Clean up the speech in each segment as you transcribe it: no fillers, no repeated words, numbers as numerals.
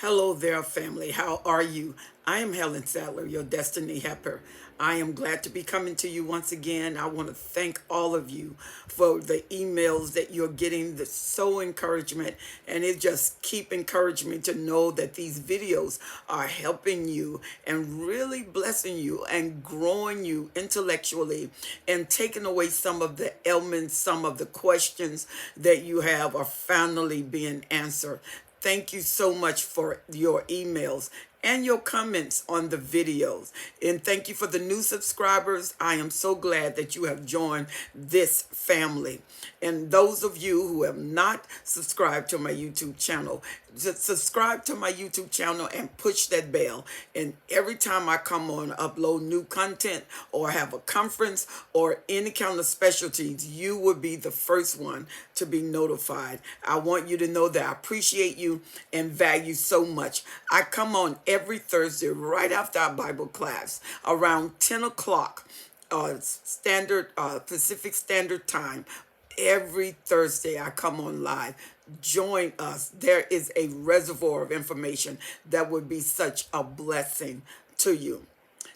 Hello there, family. How are you? I am Helen Sadler, your destiny helper. I am glad to be coming to you once again. I want to thank all of you for the emails that you're getting. That's so encouragement, and it just keep encouraging me to know that these videos are helping you and really blessing you and growing you intellectually and taking away some of the ailments, some of the questions that you have are finally being answered. Thank you so much for your emails and your comments on the videos. And thank you for the new subscribers. I am so glad that you have joined this family. And those of you who have not subscribed to my YouTube channel, just subscribe to my YouTube channel and push that bell. And every time I come on, upload new content or have a conference or any kind of specialties, you will be the first one to be notified. I want you to know that I appreciate you and value so much. I come on every Thursday right after our Bible class around 10 o'clock Pacific Standard Time. Every Thursday I come on live. Join us. There is a reservoir of information that would be such a blessing to you.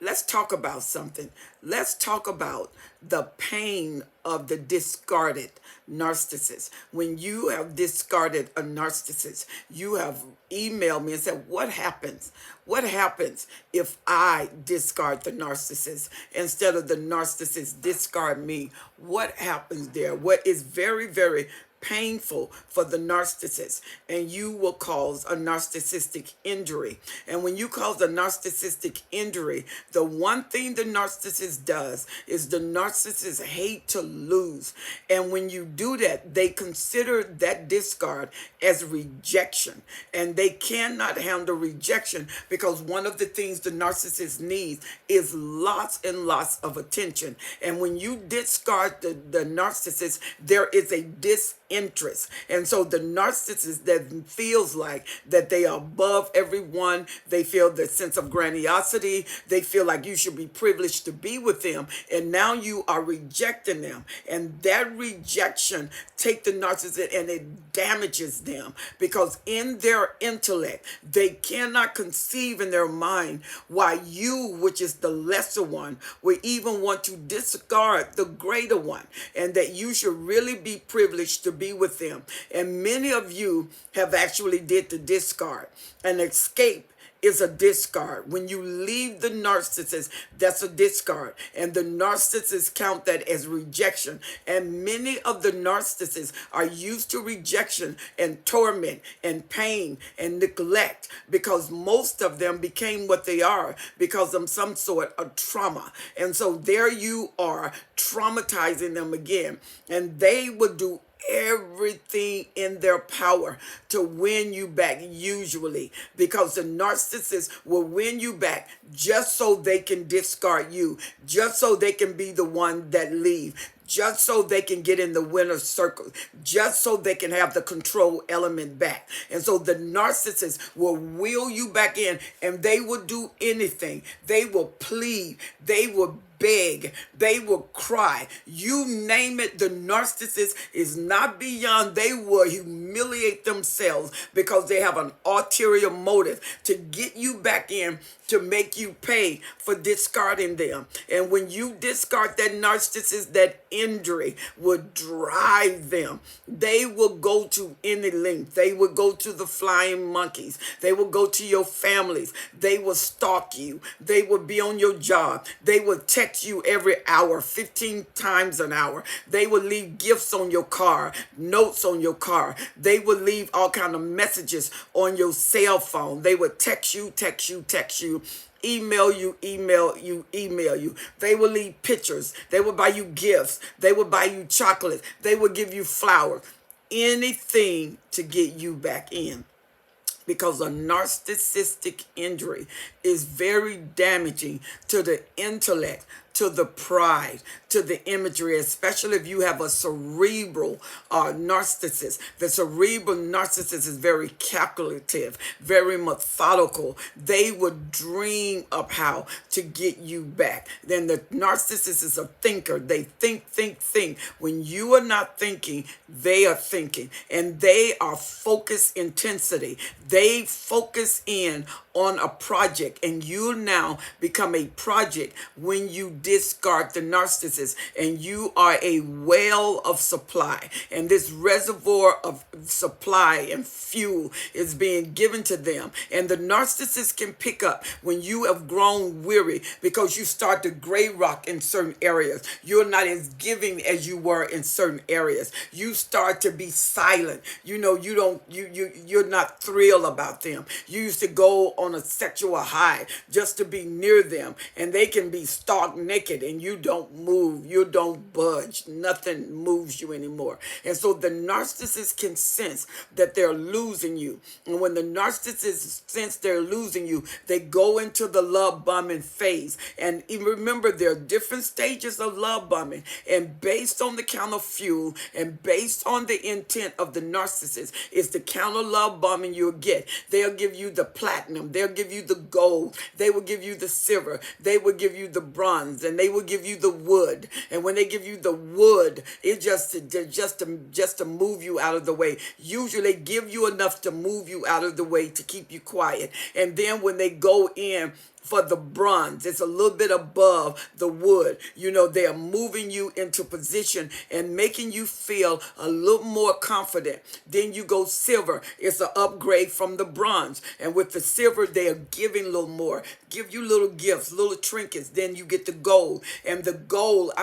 Let's talk about something. Let's talk about the pain of the discarded narcissist. When you have discarded a narcissist, you have emailed me and said, what happens? What happens if I discard the narcissist instead of the narcissist discard me? What happens there? What is very, very painful for the narcissist, and you will cause a narcissistic injury. And when you cause a narcissistic injury, the one thing the narcissist does is the narcissist hate to lose. And when you do that, they consider that discard as rejection, and they cannot handle rejection because one of the things the narcissist needs is lots and lots of attention. And when you discard the narcissist, there is a disinterest. And so the narcissist that feels like that they are above everyone, they feel the sense of grandiosity, they feel like you should be privileged to be with them, and now you are rejecting them. And that rejection take the narcissist and it damages them because in their intellect, they cannot conceive in their mind why you, which is the lesser one, would even want to discard the greater one, and that you should really be privileged to be with them. And many of you have actually did the discard. An escape is a discard. When you leave the narcissist, that's a discard. And the narcissists count that as rejection. And many of the narcissists are used to rejection and torment and pain and neglect because most of them became what they are because of some sort of trauma. And so there you are traumatizing them again. And they would do everything in their power to win you back, usually because the narcissist will win you back just so they can discard you, just so they can be the one that leave, just so they can get in the winner's circle, just so they can have the control element back. And so the narcissist will wheel you back in, and they will do anything. They will plead. They will beg, they will cry. You name it, the narcissist is not beyond. They will humiliate themselves because they have an ulterior motive to get you back in, to make you pay for discarding them. And when you discard that narcissist, that injury will drive them. They will go to any length. They will go to the flying monkeys. They will go to your families. They will stalk you. They will be on your job. They will text you every hour, 15 times an hour. They will leave gifts on your car, notes on your car. They will leave all kind of messages on your cell phone. They will text you, email you, email you. They will leave pictures. They will buy you gifts. They will buy you chocolate. They will give you flowers. Anything to get you back in. Because a narcissistic injury is very damaging to the intellect, to the pride, to the imagery, especially if you have a cerebral narcissist. The cerebral narcissist is very calculative, very methodical. They would dream up how to get you back. Then the narcissist is a thinker. They think, think, think. When you are not thinking, they are thinking. And they are focused intensity. They focus in on a project, and you now become a project when you discard the narcissist, and you are a well of supply, and this reservoir of supply and fuel is being given to them. And the narcissist can pick up when you have grown weary because you start to gray rock in certain areas. You're not as giving as you were in certain areas. You start to be silent. You're not thrilled about them. You used to go on a sexual high just to be near them, and they can be stark naked and you don't move, you don't budge, nothing moves you anymore. And so the narcissist can sense that they're losing you, and when the narcissist sense they're losing you, they go into the love bombing phase. And remember, there are different stages of love bombing, and based on the count of fuel and based on the intent of the narcissist, it's the count of love bombing you'll get. They'll give you the platinum, they'll give you the gold, they will give you the silver, they will give you the bronze, and they will give you the wood. And when they give you the wood, it's just to move you out of the way. Usually they give you enough to move you out of the way to keep you quiet. And then when they go in for the bronze, it's a little bit above the wood. They are moving you into position and making you feel a little more confident. Then you go silver. It's an upgrade from the bronze. And with the silver, they are giving a little more. Give you little gifts, little trinkets. Then you get the gold. And the gold,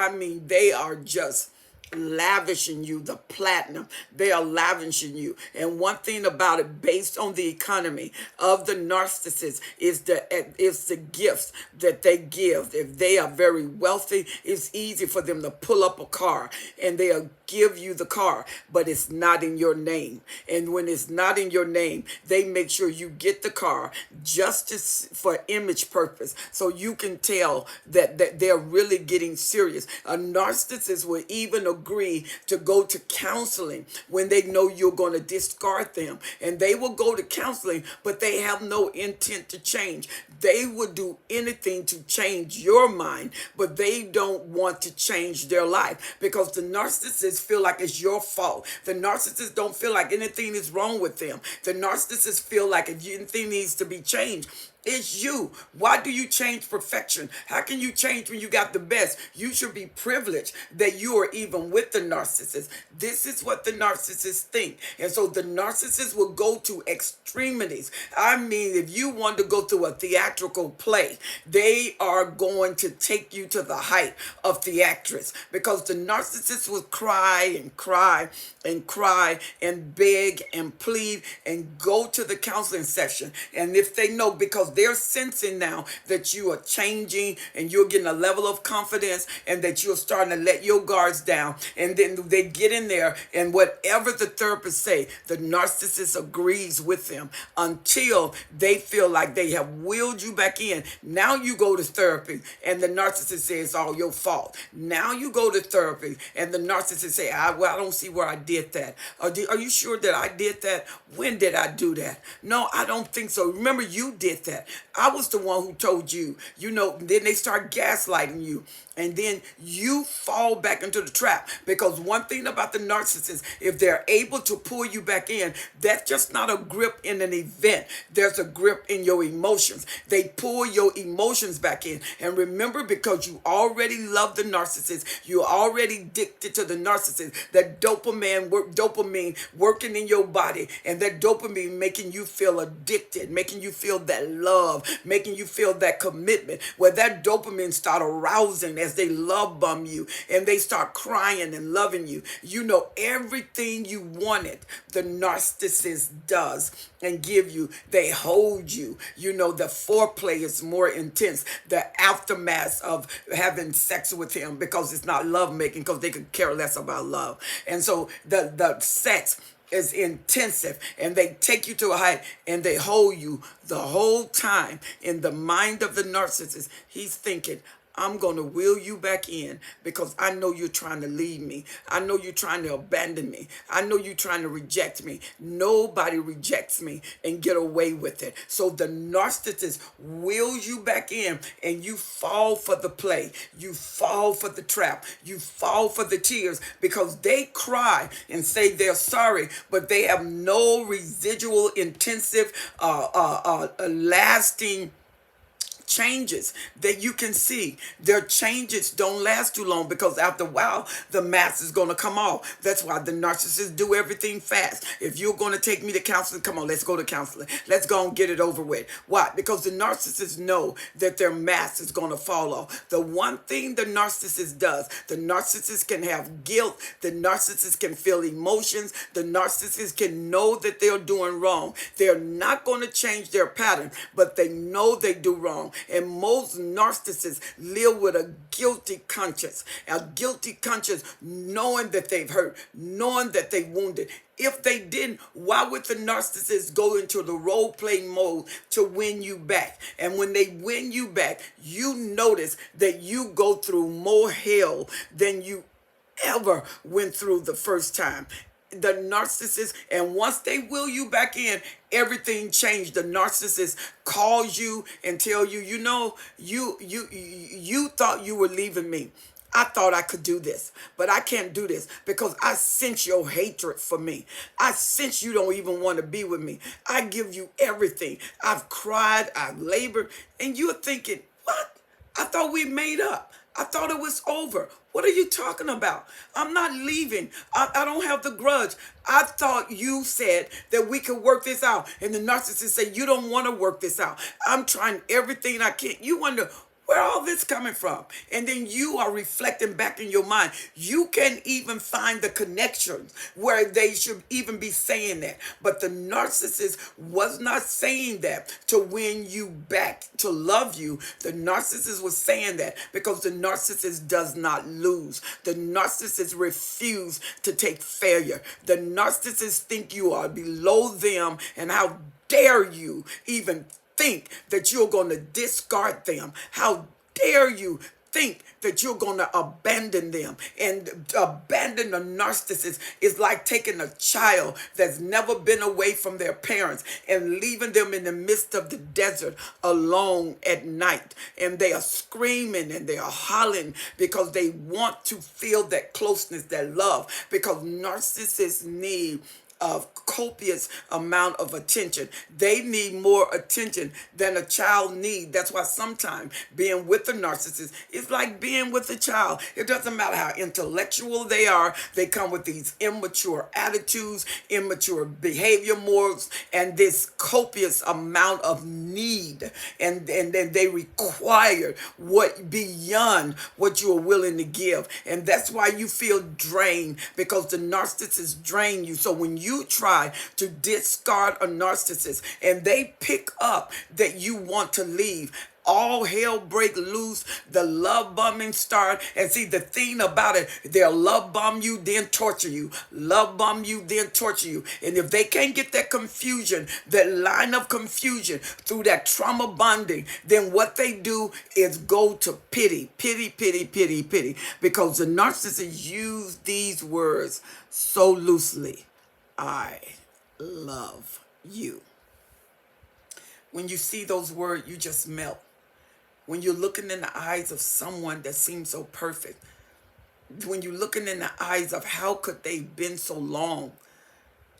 they are just lavishing you. The platinum, they are lavishing you. And one thing about it, based on the economy of the narcissist, is the gifts that they give. If they are very wealthy, it's easy for them to pull up a car and they'll give you the car, but it's not in your name. And when it's not in your name, they make sure you get the car just for image purpose, so you can tell that they're really getting serious. A narcissist will even agree to go to counseling when they know you're going to discard them, and they will go to counseling, but they have no intent to change. They would do anything to change your mind, but they don't want to change their life, because the narcissists feel like it's your fault. The narcissists don't feel like anything is wrong with them. The narcissists feel like if anything needs to be changed, it's you. Why do you change perfection? How can you change when you got the best? You should be privileged that you are even with the narcissist. This is what the narcissists think. And so the narcissist will go to extremities. If you want to go through a theatrical play, they are going to take you to the height of theatrics, because the narcissist will cry and cry and cry and beg and plead and go to the counseling session. And if they know, because they're sensing now that you are changing and you're getting a level of confidence and that you're starting to let your guards down, and then they get in there, and whatever the therapist say, the narcissist agrees with them until they feel like they have willed you back in. Now you go to therapy and the narcissist says it's all your fault. Now you go to therapy and the narcissist say, I don't see where I did that. Are you sure that I did that? When did I do that? No, I don't think so. Remember, you did that. I was the one who told you. Then they start gaslighting you. And then you fall back into the trap, because one thing about the narcissist, if they're able to pull you back in, that's just not a grip in an event. There's a grip in your emotions. They pull your emotions back in. And remember, because you already love the narcissist, you're already addicted to the narcissist, that dopamine working in your body, and that dopamine making you feel addicted, making you feel that love, making you feel that commitment, where that dopamine start arousing as they love bomb you and they start crying and loving you. Everything you wanted, the narcissist does and give you. They hold you. The foreplay is more intense. The aftermath of having sex with him, because it's not love making, because they could care less about love. And so the sex is intensive, and they take you to a height and they hold you the whole time. In the mind of the narcissist, he's thinking, I'm going to wheel you back in because I know you're trying to leave me. I know you're trying to abandon me. I know you're trying to reject me. Nobody rejects me and get away with it. So the narcissist wheels you back in and you fall for the play. You fall for the trap. You fall for the tears because they cry and say they're sorry, but they have no residual, intensive, lasting changes that you can see. Their changes don't last too long because after a while the mask is going to come off. That's why the narcissists do everything fast. If you're going to take me to counseling, come on, let's go to counseling. Let's go and get it over with. Why? Because the narcissists know that their mask is going to fall off. The one thing the narcissist does, the narcissist can have guilt, the narcissist can feel emotions, the narcissist can know that they're doing wrong. They're not going to change their pattern, but they know they do wrong. And most narcissists live with a guilty conscience, knowing that they've hurt, knowing that they wounded. If they didn't, why would the narcissist go into the role playing mode to win you back? And when they win you back, you notice that you go through more hell than you ever went through the first time. The narcissist, and once they will you back in, everything changed. The narcissist calls you and tell you, you know, you thought you were leaving me. I thought I could do this, but I can't do this because I sense your hatred for me. I sense you don't even want to be with me. I give you everything. I've cried, I've labored, and you're thinking, what? I thought we made up. I thought it was over. What are you talking about? I'm not leaving. I don't have the grudge. I thought you said that we could work this out. And the narcissist said, you don't want to work this out. I'm trying everything I can. You wonder, where all this coming from? And then you are reflecting back in your mind. You can even find the connections where they should even be saying that. But the narcissist was not saying that to win you back, to love you. The narcissist was saying that because the narcissist does not lose. The narcissist refuse to take failure. The narcissist think you are below them, and how dare you even think that you're going to discard them. How dare you think that you're going to abandon them? And abandon a narcissist is like taking a child that's never been away from their parents and leaving them in the midst of the desert alone at night. And they are screaming and they are hollering because they want to feel that closeness, that love, because narcissists need of copious amount of attention. They need more attention than a child needs. That's why sometimes being with a narcissist is like being with a child. It doesn't matter how intellectual they are. They come with these immature attitudes, immature behavior morals, and this copious amount of need. And then they require what beyond what you are willing to give. And that's why you feel drained, because the narcissist drain you. So when you try to discard a narcissist and they pick up that you want to leave, all hell break loose. The love bombing start. And see, the thing about it, they'll love bomb you, then torture you. Love bomb you, then torture you. And if they can't get that confusion, that line of confusion through that trauma bonding, then what they do is go to pity, pity, pity, pity, pity. Because the narcissists use these words so loosely. I love you. When you see those words, you just melt. When you're looking in the eyes of someone that seems so perfect, when you're looking in the eyes of how could they been so long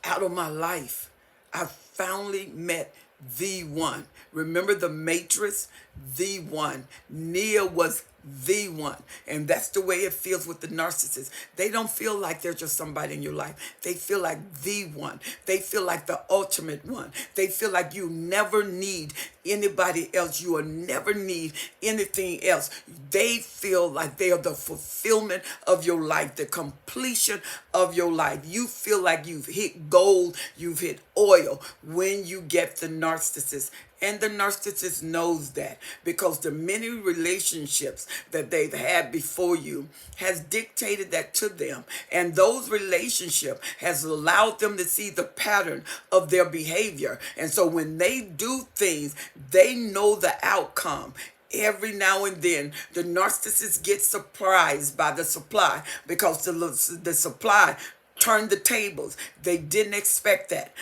out of my life, I finally met the one. Remember the Matrix? The one. Nia was the one. And that's the way it feels with the narcissist. They don't feel like they're just somebody in your life. They feel like the one. They feel like the ultimate one. They feel like you never need anybody else. You will never need anything else. They feel like they are the fulfillment of your life, the completion of your life. You feel like you've hit gold, you've hit oil when you get the narcissist. And the narcissist knows that because the many relationships that they've had before you has dictated that to them. And those relationships has allowed them to see the pattern of their behavior. And so when they do things, they know the outcome. Every now and then, the narcissist gets surprised by the supply because the supply turned the tables. They didn't expect that.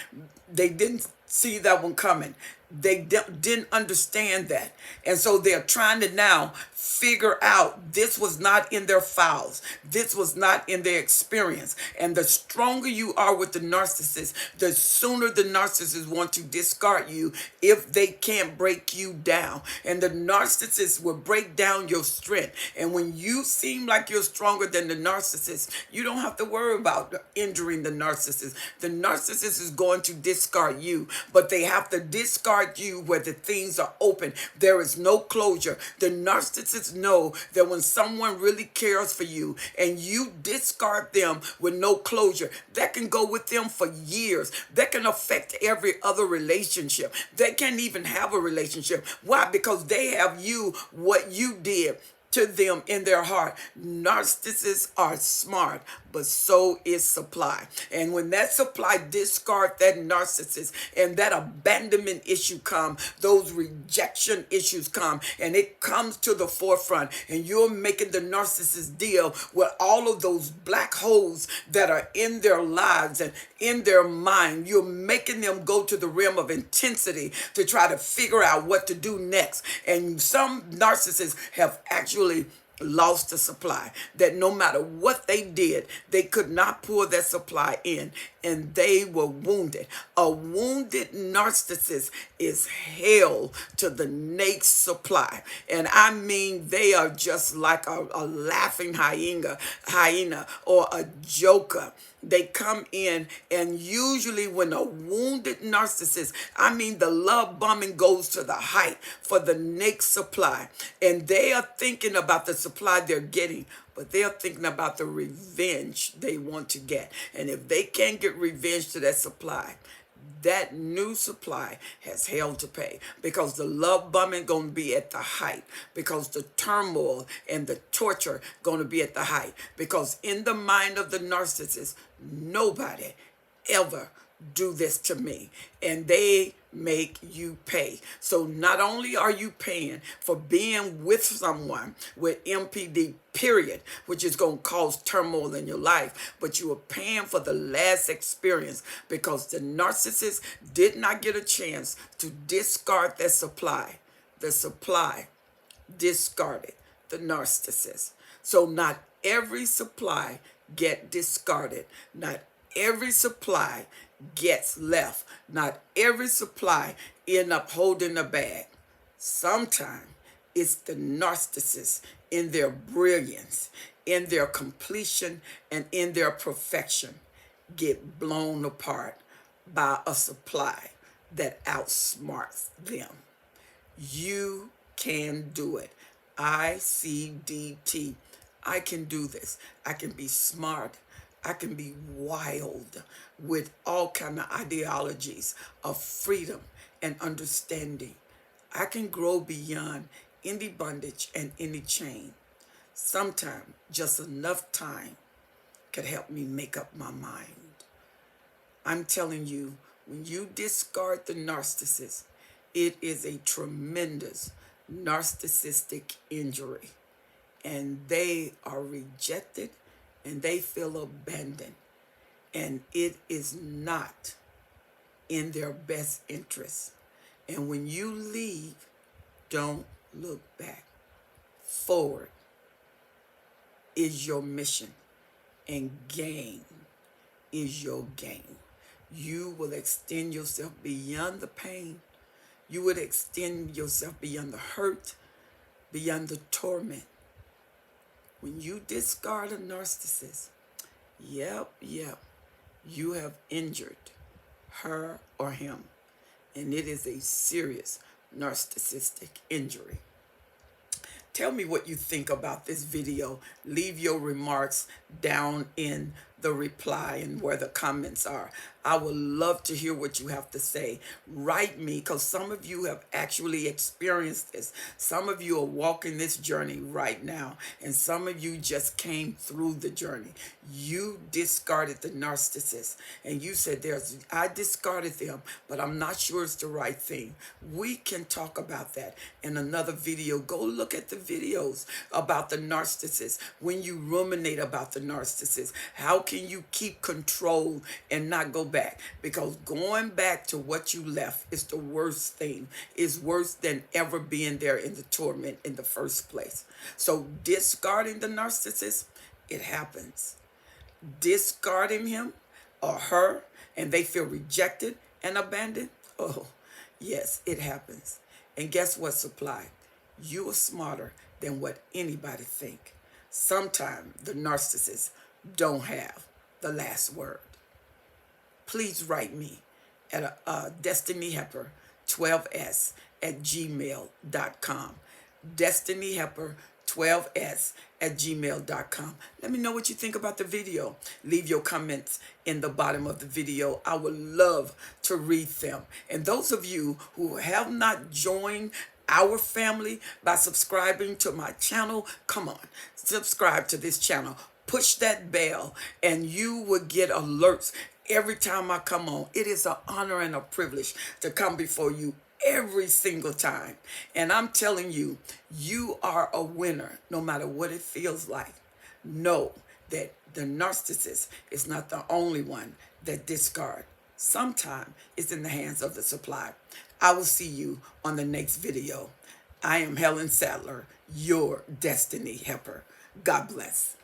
They didn't see that one coming. They didn't understand that. And so they're trying to now figure out this was not in their files. This was not in their experience. And the stronger you are with the narcissist, the sooner the narcissist want to discard you if they can't break you down. And the narcissist will break down your strength. And when you seem like you're stronger than the narcissist, you don't have to worry about injuring the narcissist. The narcissist is going to discard you, but they have to discard you where the things are open. There is no closure. The narcissists know that when someone really cares for you and you discard them with no closure, that can go with them for years. That can affect every other relationship. They can't even have a relationship. Why? Because they have you, what you did to them in their heart. Narcissists are smart, but so is supply. And when that supply discard that narcissist and that abandonment issue come, those rejection issues come, and it comes to the forefront, and you're making the narcissist deal with all of those black holes that are in their lives and in their mind. You're making them go to the realm of intensity to try to figure out what to do next. And some narcissists have actually lost the supply, that no matter what they did, they could not pull that supply in, and they were wounded. A wounded narcissist is hell to the next supply. And I mean, they are just like a laughing hyena or a joker. They come in, and usually when a wounded narcissist, I mean, the love bombing goes to the height for the next supply. And they are thinking about the supply they're getting, but they're thinking about the revenge they want to get. And if they can't get revenge to that supply, that new supply has hell to pay, because the love bombing going to be at the height, because the turmoil and the torture going to be at the height, because in the mind of the narcissist, nobody ever do this to me, and they make you pay. So not only are you paying for being with someone with MPD, period, which is going to cause turmoil in your life, but you are paying for the last experience, because the narcissist did not get a chance to discard their supply. The supply discarded the narcissist. So not every supply get discarded. Not every supply gets left. Not every supply end up holding the bag. Sometimes it's the narcissist in their brilliance, in their completion, and in their perfection get blown apart by a supply that outsmarts them. You can do it. ICDT. I can do this. I can be smart. I can be wild with all kind of ideologies of freedom and understanding. I can grow beyond any bondage and any chain. Sometimes just enough time could help me make up my mind. I'm telling you, when you discard the narcissist, it is a tremendous narcissistic injury. And they are rejected, and they feel abandoned, and it is not in their best interest. And when you leave, don't look back. Forward is your mission, and gain is your gain. You will extend yourself beyond the pain. You would extend yourself beyond the hurt, beyond the torment. When you discard a narcissist, yep, you have injured her or him. And it is a serious narcissistic injury. Tell me what you think about this video. Leave your remarks down in the reply and where the comments are. I would love to hear what you have to say. Write me, because some of you have actually experienced this. Some of you are walking this journey right now, and some of you just came through the journey. You discarded the narcissist, and you said, I discarded them, but I'm not sure it's the right thing. We can talk about that in another video. Go look at the videos about the narcissist. When you ruminate about the narcissist, how can you keep control and not go back? Because going back to what you left is the worst thing. It's worse than ever being there in the torment in the first place. So discarding the narcissist, it happens. Discarding him or her, and they feel rejected and abandoned, oh yes, it happens. And guess what, Supply? You are smarter than what anybody think. Sometimes the narcissists don't have the last word. Please write me at destinyhepper12s at gmail.com. destinyhepper12s at gmail.com. Let me know what you think about the video. Leave your comments in the bottom of the video. I would love to read them. And those of you who have not joined our family by subscribing to my channel, come on, subscribe to this channel. Push that bell and you will get alerts every time I come on. It is an honor and a privilege to come before you every single time. And I'm telling you, you are a winner no matter what it feels like. Know that the narcissist is not the only one that discard. Sometimes it's in the hands of the supply. I will see you on the next video. I am Helen Sadler, your Destiny Helper. God bless.